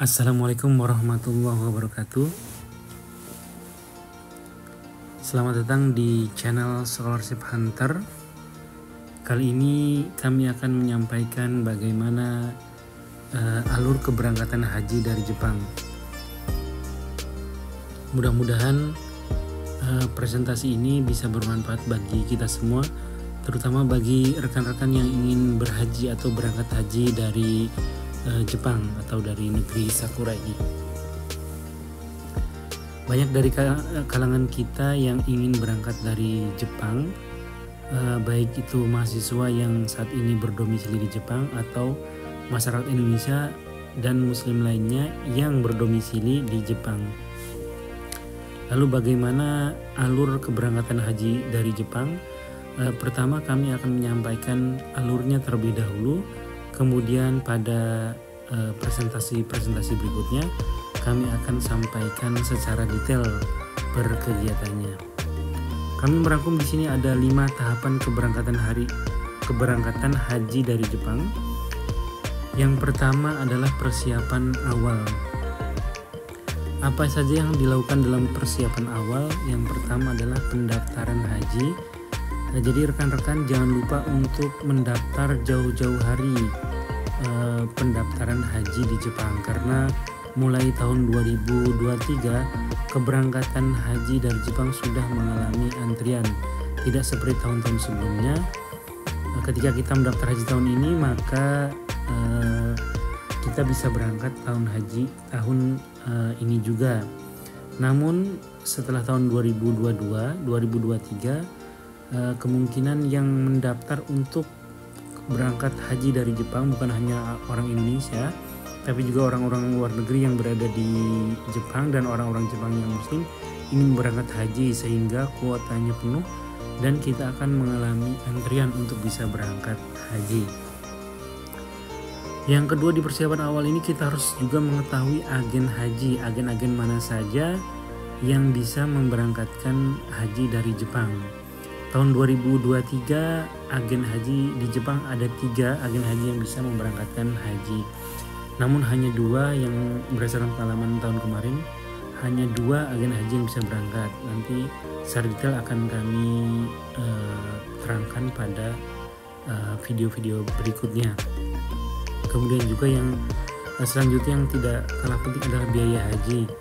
Assalamualaikum warahmatullahi wabarakatuh. Selamat datang di channel Scholarship Hunter. Kali ini kami akan menyampaikan bagaimana alur keberangkatan haji dari Jepang. Mudah-mudahan presentasi ini bisa bermanfaat bagi kita semua, terutama bagi rekan-rekan yang ingin berhaji atau berangkat haji dari Jepang atau dari negeri Sakura ini. Banyak dari kalangan kita yang ingin berangkat dari Jepang, baik itu mahasiswa yang saat ini berdomisili di Jepang atau masyarakat Indonesia dan Muslim lainnya yang berdomisili di Jepang. Lalu bagaimana alur keberangkatan haji dari Jepang? Pertama kami akan menyampaikan alurnya terlebih dahulu. Kemudian pada presentasi berikutnya kami akan sampaikan secara detail berkegiatannya. Kami merangkum di sini ada 5 tahapan keberangkatan haji dari Jepang. Yang pertama adalah persiapan awal. Apa saja yang dilakukan dalam persiapan awal? Yang pertama adalah pendaftaran haji. Jadi rekan-rekan jangan lupa untuk mendaftar jauh-jauh hari pendaftaran haji di Jepang, karena mulai tahun 2023 keberangkatan haji dari Jepang sudah mengalami antrian. Tidak seperti tahun-tahun sebelumnya. Ketika kita mendaftar haji tahun ini, maka kita bisa berangkat tahun haji tahun ini juga. Namun setelah tahun 2023 kemungkinan yang mendaftar untuk berangkat haji dari Jepang bukan hanya orang Indonesia, tapi juga orang-orang luar negeri yang berada di Jepang dan orang-orang Jepang yang Muslim ingin berangkat haji sehingga kuotanya penuh dan kita akan mengalami antrian untuk bisa berangkat haji. Yang kedua, di persiapan awal ini kita harus juga mengetahui agen haji, agen-agen mana saja yang bisa memberangkatkan haji dari Jepang. Tahun 2023 agen haji di Jepang ada 3 agen haji yang bisa memberangkatkan haji. Namun hanya 2 yang berdasarkan pengalaman tahun kemarin, hanya 2 agen haji yang bisa berangkat. Nanti secara detail akan kami terangkan pada video-video berikutnya. Kemudian juga yang selanjutnya yang tidak kalah penting adalah biaya haji.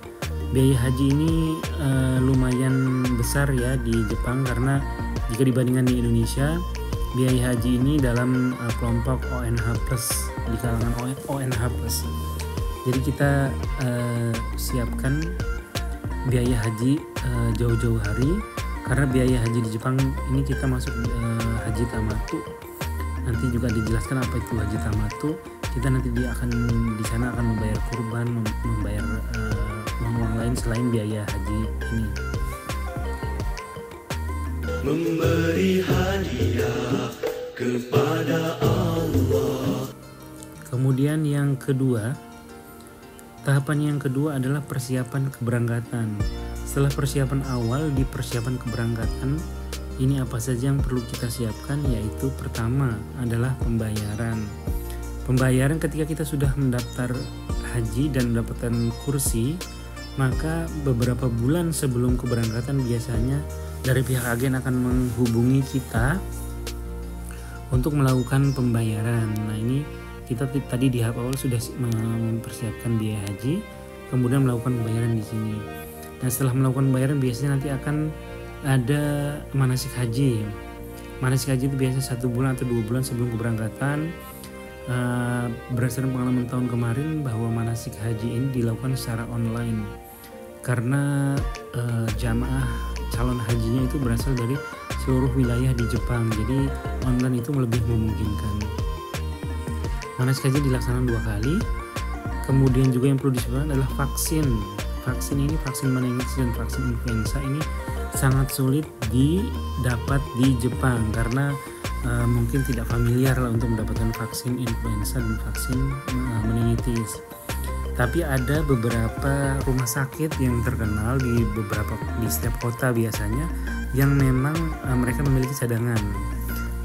Biaya haji ini lumayan besar ya di Jepang, karena jika dibandingkan di Indonesia, biaya haji ini dalam kelompok ONH+, di kalangan ONH+. Jadi kita siapkan biaya haji jauh-jauh hari, karena biaya haji di Jepang ini kita masuk haji tamatu. Nanti juga dijelaskan apa itu haji tamatu. Kita nanti di sana akan membayar kurban, membayar uang lain selain biaya haji ini. Memberi hadiah kepada Allah. Kemudian yang kedua, tahapan yang kedua adalah persiapan keberangkatan. Setelah persiapan awal, di persiapan keberangkatan ini apa saja yang perlu kita siapkan? Yaitu pertama adalah pembayaran. Pembayaran ketika kita sudah mendaftar haji dan mendapatkan kursi, maka beberapa bulan sebelum keberangkatan biasanya dari pihak agen akan menghubungi kita untuk melakukan pembayaran. Nah ini kita tadi di tahap awal sudah mempersiapkan biaya haji, kemudian melakukan pembayaran di sini. Nah setelah melakukan pembayaran biasanya nanti akan ada manasik haji. Manasik haji itu biasanya 1 bulan atau 2 bulan sebelum keberangkatan. Berdasarkan pengalaman tahun kemarin bahwa manasik haji ini dilakukan secara online, karena jamaah calon hajinya itu berasal dari seluruh wilayah di Jepang, jadi online itu lebih memungkinkan. Manasik haji dilaksanakan 2 kali. Kemudian juga yang perlu disebutkan adalah vaksin. Vaksin ini, vaksin meningitis dan vaksin influenza ini sangat sulit didapat di Jepang karena mungkin tidak familiar lah untuk mendapatkan vaksin influenza dan vaksin meningitis. Tapi ada beberapa rumah sakit yang terkenal di setiap kota biasanya yang memang mereka memiliki cadangan.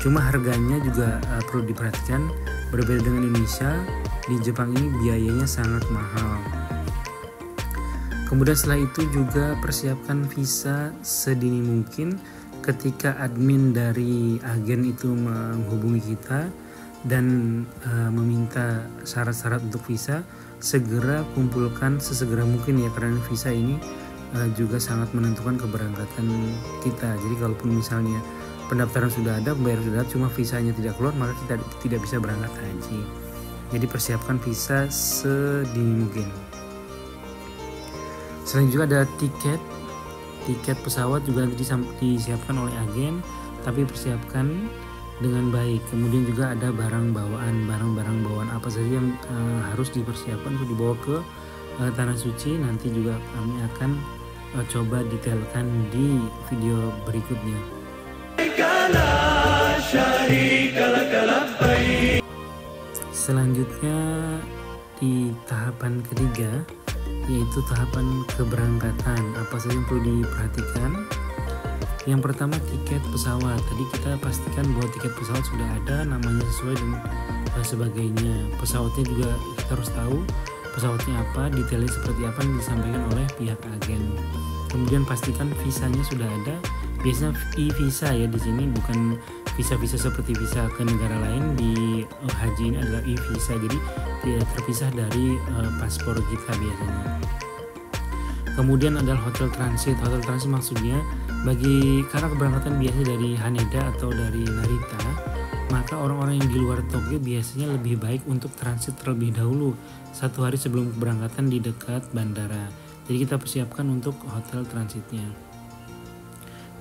Cuma harganya juga perlu diperhatikan, berbeda dengan Indonesia. di Jepang ini biayanya sangat mahal. Kemudian setelah itu juga persiapkan visa sedini mungkin. Ketika admin dari agen itu menghubungi kita dan meminta syarat-syarat untuk visa, segera kumpulkan sesegera mungkin ya, karena visa ini juga sangat menentukan keberangkatan kita. Jadi kalaupun misalnya pendaftaran sudah ada, pembayaran sudah ada, cuma visanya tidak keluar, maka kita tidak bisa berangkat haji. Jadi persiapkan visa sedini mungkin. Selain juga ada tiket pesawat juga disiapkan oleh agen, tapi persiapkan dengan baik. Kemudian juga ada barang bawaan apa saja yang harus dipersiapkan untuk dibawa ke tanah suci. Nanti juga kami akan coba detailkan di video berikutnya. Selanjutnya di tahapan ketiga, yaitu tahapan keberangkatan. Apa saja yang perlu diperhatikan? Yang pertama, tiket pesawat. Tadi kita pastikan bahwa tiket pesawat sudah ada, namanya sesuai dan sebagainya. Pesawatnya juga kita harus tahu pesawatnya apa, detailnya seperti apa yang disampaikan oleh pihak agen. Kemudian pastikan visanya sudah ada. Biasanya e-visa ya di sini, bukan visa-visa seperti visa ke negara lain. Di haji ini adalah e-visa, jadi tidak terpisah dari paspor kita biasanya. Kemudian adalah hotel transit. Hotel transit maksudnya karena keberangkatan biasanya dari Haneda atau dari Narita, maka orang-orang yang di luar Tokyo biasanya lebih baik untuk transit terlebih dahulu 1 hari sebelum keberangkatan di dekat bandara. Jadi kita persiapkan untuk hotel transitnya.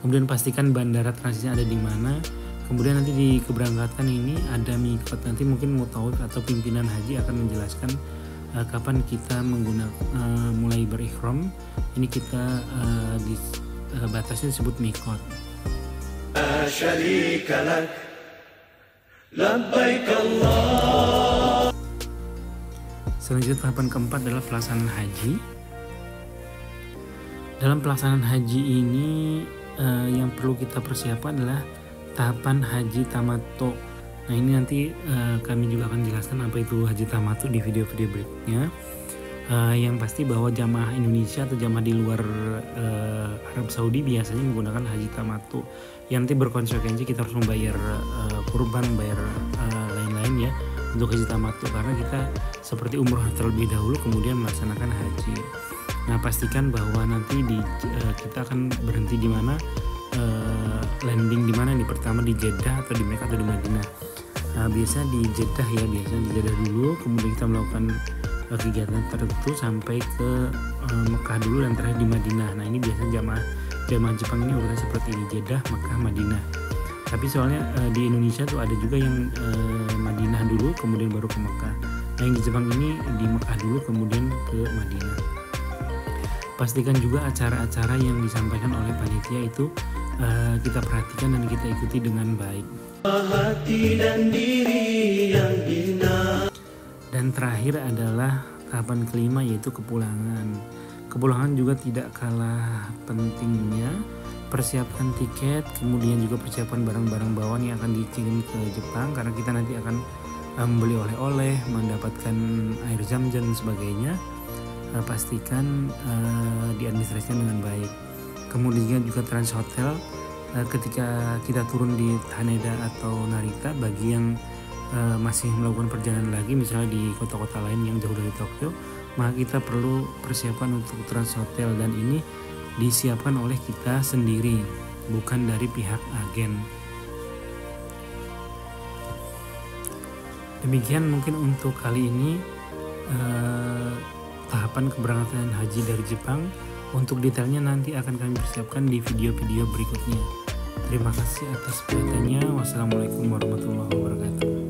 Kemudian pastikan bandara transitnya ada di mana. Kemudian nanti di keberangkatan ini ada mikot. Nanti mungkin mutawif atau pimpinan haji akan menjelaskan kapan kita mulai berikhram. Ini kita di batasnya disebut mikot. Selanjutnya tahapan keempat adalah pelaksanaan haji. Dalam pelaksanaan haji ini yang perlu kita persiapkan adalah tahapan haji tamattu. Nah ini nanti kami juga akan jelaskan apa itu haji tamattu di video-video berikutnya. Yang pasti bahwa jamaah Indonesia atau jamaah di luar Arab Saudi biasanya menggunakan haji tamattu. Yang nanti berkonsekuensi kita harus membayar kurban, bayar lain-lain ya untuk haji tamattu, karena kita seperti umroh terlebih dahulu kemudian melaksanakan haji. Nah pastikan bahwa nanti kita akan berhenti di mana, landing di mana nih, pertama di Jeddah atau di Mekah atau di Madinah. Nah biasa di Jeddah ya, biasanya di Jeddah dulu, kemudian kita melakukan kegiatan tertentu sampai ke Mekah dulu dan terakhir di Madinah. Nah ini biasanya jamaah Jepang ini urutan seperti ini, Jeddah, Mekah, Madinah. Tapi soalnya di Indonesia tuh ada juga yang Madinah dulu kemudian baru ke Mekah. Nah yang di Jepang ini di Mekah dulu kemudian ke Madinah. Pastikan juga acara-acara yang disampaikan oleh panitia itu kita perhatikan dan kita ikuti dengan baik. Dan terakhir adalah tahapan kelima, yaitu kepulangan. Kepulangan juga tidak kalah pentingnya. Persiapkan tiket, kemudian juga persiapkan barang-barang bawaan yang akan dikirim ke Jepang, karena kita nanti akan membeli oleh-oleh, mendapatkan air zam-zam dan sebagainya. Pastikan diadministrasikan dengan baik. Kemudian juga transit hotel ketika kita turun di Haneda atau Narita. Bagi yang masih melakukan perjalanan lagi misalnya di kota-kota lain yang jauh dari Tokyo, maka kita perlu persiapan untuk transit hotel, dan ini disiapkan oleh kita sendiri, bukan dari pihak agen. Demikian mungkin untuk kali ini tahapan keberangkatan haji dari Jepang. Untuk detailnya nanti akan kami persiapkan di video-video berikutnya. Terima kasih atas perhatiannya. Wassalamualaikum warahmatullahi wabarakatuh.